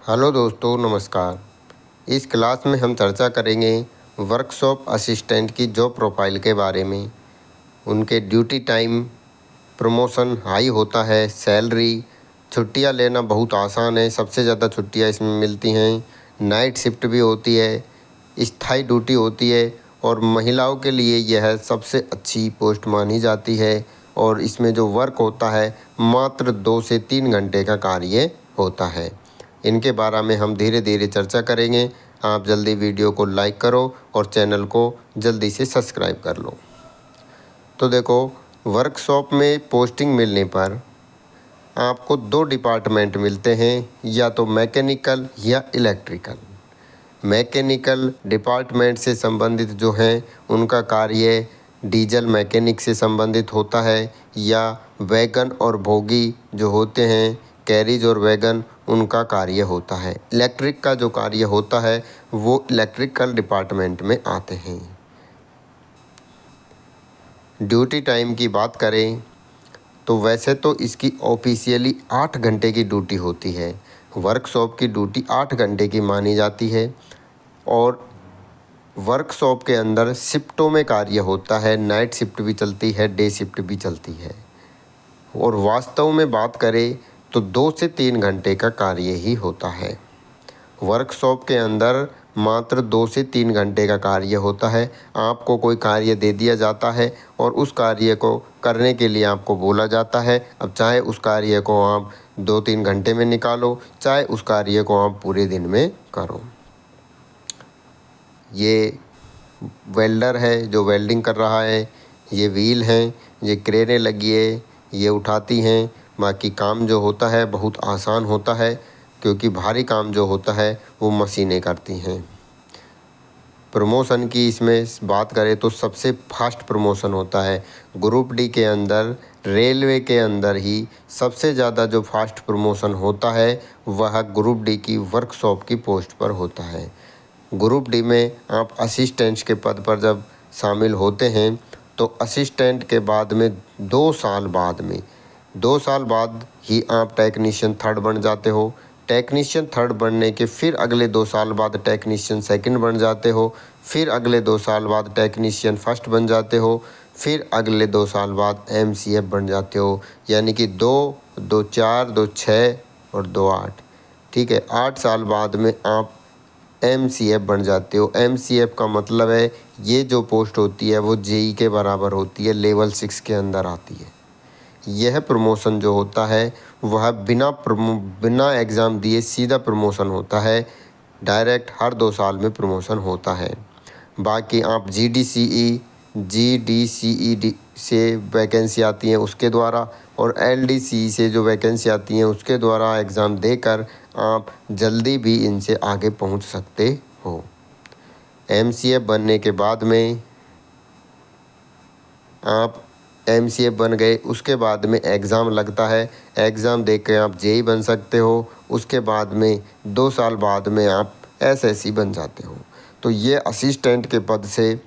Hello दोस्तों, नमस्कार। इस क्लास में हम चर्चा करेंगे वर्कशॉप असिस्टेंट की जॉब प्रोफाइल के बारे में। उनके ड्यूटी टाइम, प्रमोशन हाई होता है, सैलरी, छुट्टियां लेना बहुत आसान है, सबसे ज़्यादा छुट्टियां इसमें मिलती हैं, नाइट शिफ्ट भी होती है, स्थायी ड्यूटी होती है और महिलाओं के लिए यह सबसे अच्छी पोस्ट मानी जाती है। और इसमें जो वर्क होता है मात्र 2 से 3 घंटे का कार्य होता है। इनके बारे में हम धीरे धीरे चर्चा करेंगे। आप जल्दी वीडियो को लाइक करो और चैनल को जल्दी से सब्सक्राइब कर लो। तो देखो, वर्कशॉप में पोस्टिंग मिलने पर आपको 2 डिपार्टमेंट मिलते हैं, या तो मैकेनिकल या इलेक्ट्रिकल। मैकेनिकल डिपार्टमेंट से संबंधित जो हैं उनका कार्य डीजल मैकेनिक से संबंधित होता है, या वैगन और बोगी जो होते हैं, कैरिज और वैगन, उनका कार्य होता है। इलेक्ट्रिक का जो कार्य होता है वो इलेक्ट्रिकल डिपार्टमेंट में आते हैं। ड्यूटी टाइम की बात करें तो वैसे तो इसकी ऑफिशियली 8 घंटे की ड्यूटी होती है। वर्कशॉप की ड्यूटी 8 घंटे की मानी जाती है और वर्कशॉप के अंदर शिफ्टों में कार्य होता है। नाइट शिफ्ट भी चलती है, डे शिफ्ट भी चलती है। और वास्तव में बात करें तो 2 से 3 घंटे का कार्य ही होता है। वर्कशॉप के अंदर मात्र 2 से 3 घंटे का कार्य होता है। आपको कोई कार्य दे दिया जाता है और उस कार्य को करने के लिए आपको बोला जाता है। अब चाहे उस कार्य को आप 2-3 घंटे में निकालो, चाहे उस कार्य को आप पूरे दिन में करो। ये वेल्डर है जो वेल्डिंग कर रहा है, ये व्हील हैं, ये क्रेनें लगी है, ये उठाती हैं। बाकी काम जो होता है बहुत आसान होता है, क्योंकि भारी काम जो होता है वो मशीनें करती हैं। प्रमोशन की इसमें बात करें तो सबसे फास्ट प्रमोशन होता है। ग्रुप डी के अंदर, रेलवे के अंदर ही सबसे ज़्यादा जो फास्ट प्रमोशन होता है वह ग्रुप डी की वर्कशॉप की पोस्ट पर होता है। ग्रुप डी में आप असिस्टेंट के पद पर जब शामिल होते हैं तो असिस्टेंट के बाद में 2 साल बाद ही आप टेक्नीशियन 3rd बन जाते हो। टेक्नीशियन 3rd बनने के फिर अगले 2 साल बाद टेक्नीशियन 2nd बन जाते हो। फिर अगले 2 साल बाद टेक्नीशियन 1st बन जाते हो। फिर अगले 2 साल बाद MCF बन जाते हो। यानी कि 2, 2 4, 2 6 और 2 8, ठीक है। 8 साल बाद में आप MCF बन जाते हो। MCF का मतलब है ये जो पोस्ट होती है वो JEE के बराबर होती है, लेवल 6 के अंदर आती है। यह प्रमोशन जो होता है वह बिना एग्ज़ाम दिए सीधा प्रमोशन होता है। डायरेक्ट हर 2 साल में प्रमोशन होता है। बाकी आप GDCE से वैकेंसी आती हैं उसके द्वारा, और LDCE से जो वैकेंसी आती हैं उसके द्वारा एग्ज़ाम देकर आप जल्दी भी इनसे आगे पहुंच सकते हो। MCF बनने के बाद में आप MCF बन गए, उसके बाद में एग्ज़ाम लगता है। एग्ज़ाम दे के आप JEE बन सकते हो। उसके बाद में 2 साल बाद में आप SSC बन जाते हो। तो ये असिस्टेंट के पद से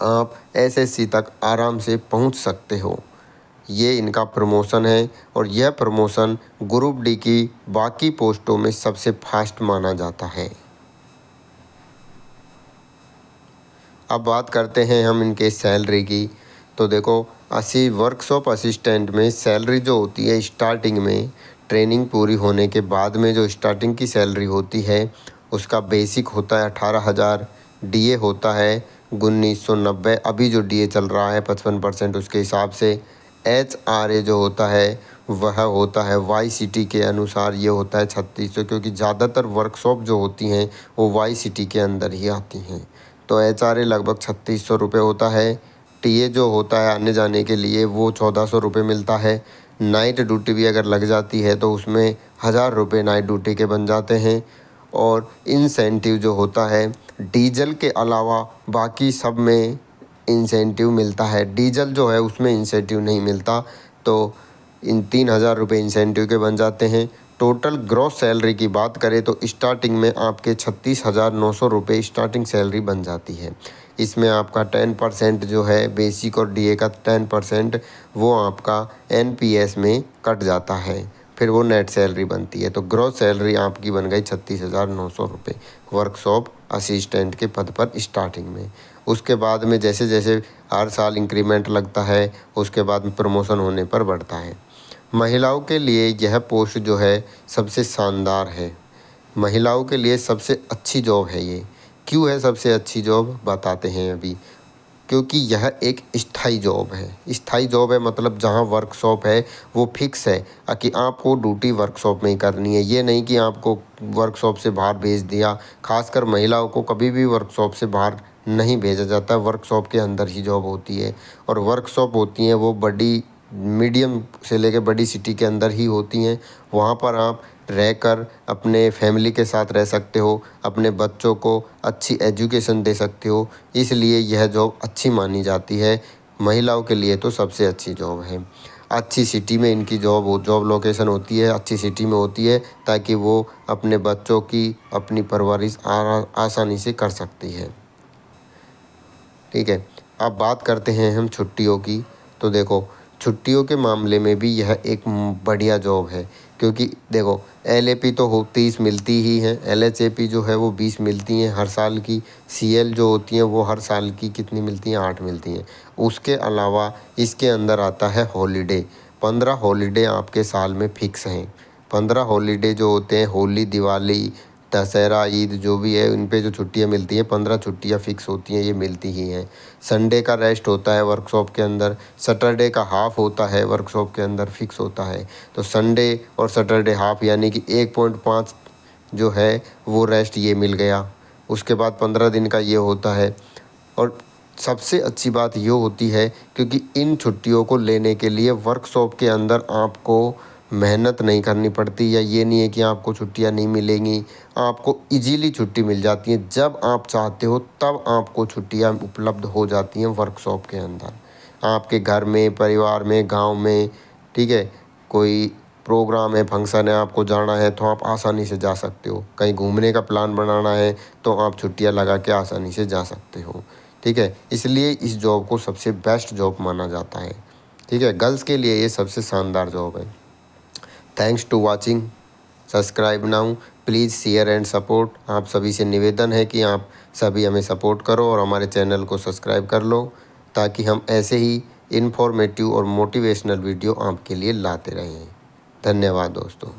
आप SSC तक आराम से पहुंच सकते हो। ये इनका प्रमोशन है और यह प्रमोशन ग्रुप डी की बाकी पोस्टों में सबसे फास्ट माना जाता है। अब बात करते हैं हम इनके सैलरी की। तो देखो, वर्कशॉप असिस्टेंट में सैलरी जो होती है स्टार्टिंग में, ट्रेनिंग पूरी होने के बाद में जो स्टार्टिंग की सैलरी होती है उसका बेसिक होता है 18,000। DA होता है 1990, अभी जो DA चल रहा है 55% उसके हिसाब से। HRA जो होता है वह होता है YCT के अनुसार, ये होता है 3600, क्योंकि ज़्यादातर वर्कशॉप जो होती हैं वो YCT के अंदर ही आती हैं। तो HRA लगभग 3600 रुपये होता है। TA जो होता है आने जाने के लिए वो 1400 रुपये मिलता है। नाइट ड्यूटी भी अगर लग जाती है तो उसमें 1000 रुपये नाइट ड्यूटी के बन जाते हैं। और इंसेंटिव जो होता है डीजल के अलावा बाकी सब में इंसेंटिव मिलता है। डीजल जो है उसमें इंसेंटिव नहीं मिलता, तो इन 3000 रुपये इंसेंटिव के बन जाते हैं। टोटल ग्रॉस सैलरी की बात करें तो स्टार्टिंग में आपके 36,900 रुपये स्टार्टिंग सैलरी बन जाती है। इसमें आपका 10% जो है बेसिक और DA का 10% वो आपका NPS में कट जाता है। फिर वो नेट सैलरी बनती है। तो ग्रॉस सैलरी आपकी बन गई 36,900 रुपये वर्कशॉप असिस्टेंट के पद पर स्टार्टिंग में। उसके बाद में जैसे जैसे हर साल इंक्रीमेंट लगता है, उसके बाद में प्रमोशन होने पर बढ़ता है। महिलाओं के लिए यह पोस्ट जो है सबसे शानदार है, महिलाओं के लिए सबसे अच्छी जॉब है ये। क्यों है सबसे अच्छी जॉब, बताते हैं अभी। क्योंकि यह एक स्थायी जॉब है। स्थायी जॉब है मतलब जहाँ वर्कशॉप है वो फिक्स है कि आपको ड्यूटी वर्कशॉप में ही करनी है। ये नहीं कि आपको वर्कशॉप से बाहर भेज दिया। खासकर महिलाओं को कभी भी वर्कशॉप से बाहर नहीं भेजा जाता, वर्कशॉप के अंदर ही जॉब होती है। और वर्कशॉप होती हैं वो बड़ी, मीडियम से लेकर बड़ी सिटी के अंदर ही होती हैं। वहाँ पर आप रहकर अपने फैमिली के साथ रह सकते हो, अपने बच्चों को अच्छी एजुकेशन दे सकते हो। इसलिए यह जॉब अच्छी मानी जाती है। महिलाओं के लिए तो सबसे अच्छी जॉब है। अच्छी सिटी में इनकी जॉब लोकेशन होती है, अच्छी सिटी में होती है, ताकि वो अपने बच्चों की अपनी परवरिश आसानी से कर सकती है। ठीक है, अब बात करते हैं हम छुट्टियों की। तो देखो, छुट्टियों के मामले में भी यह एक बढ़िया जॉब है। क्योंकि देखो, LAP तो 30 मिलती ही हैं, LHAP जो है वो 20 मिलती हैं हर साल की। CL जो होती हैं वो हर साल की कितनी मिलती हैं, 8 मिलती हैं। उसके अलावा इसके अंदर आता है हॉलीडे। 15 हॉलीडे आपके साल में फ़िक्स हैं। 15 हॉलीडे जो होते हैं, होली, दिवाली, दशहरा, ईद जो भी है, इन पे जो छुट्टियां मिलती हैं, 15 छुट्टियां फ़िक्स होती हैं, ये मिलती ही हैं। संडे का रेस्ट होता है वर्कशॉप के अंदर, सैटरडे का हाफ़ होता है वर्कशॉप के अंदर, फ़िक्स होता है। तो संडे और सैटरडे हाफ़ यानी कि 1.5 जो है वो रेस्ट ये मिल गया। उसके बाद 15 दिन का ये होता है। और सबसे अच्छी बात ये होती है क्योंकि इन छुट्टियों को लेने के लिए वर्कशॉप के अंदर आपको मेहनत नहीं करनी पड़ती, या ये नहीं है कि आपको छुट्टियां नहीं मिलेंगी। आपको इजीली छुट्टी मिल जाती है। जब आप चाहते हो तब आपको छुट्टियां उपलब्ध हो जाती हैं वर्कशॉप के अंदर। आपके घर में, परिवार में, गांव में, ठीक है, कोई प्रोग्राम है, फंक्शन है, आपको जाना है तो आप आसानी से जा सकते हो। कहीं घूमने का प्लान बनाना है तो आप छुट्टियां लगा के आसानी से जा सकते हो। ठीक है, इसलिए इस जॉब को सबसे बेस्ट जॉब माना जाता है। ठीक है, गर्ल्स के लिए ये सबसे शानदार जॉब है। Thanks to watching, subscribe now, please share and support. आप सभी से निवेदन है कि आप सभी हमें सपोर्ट करो और हमारे चैनल को सब्सक्राइब कर लो, ताकि हम ऐसे ही इन्फॉर्मेटिव और मोटिवेशनल वीडियो आपके लिए लाते रहें। धन्यवाद दोस्तों।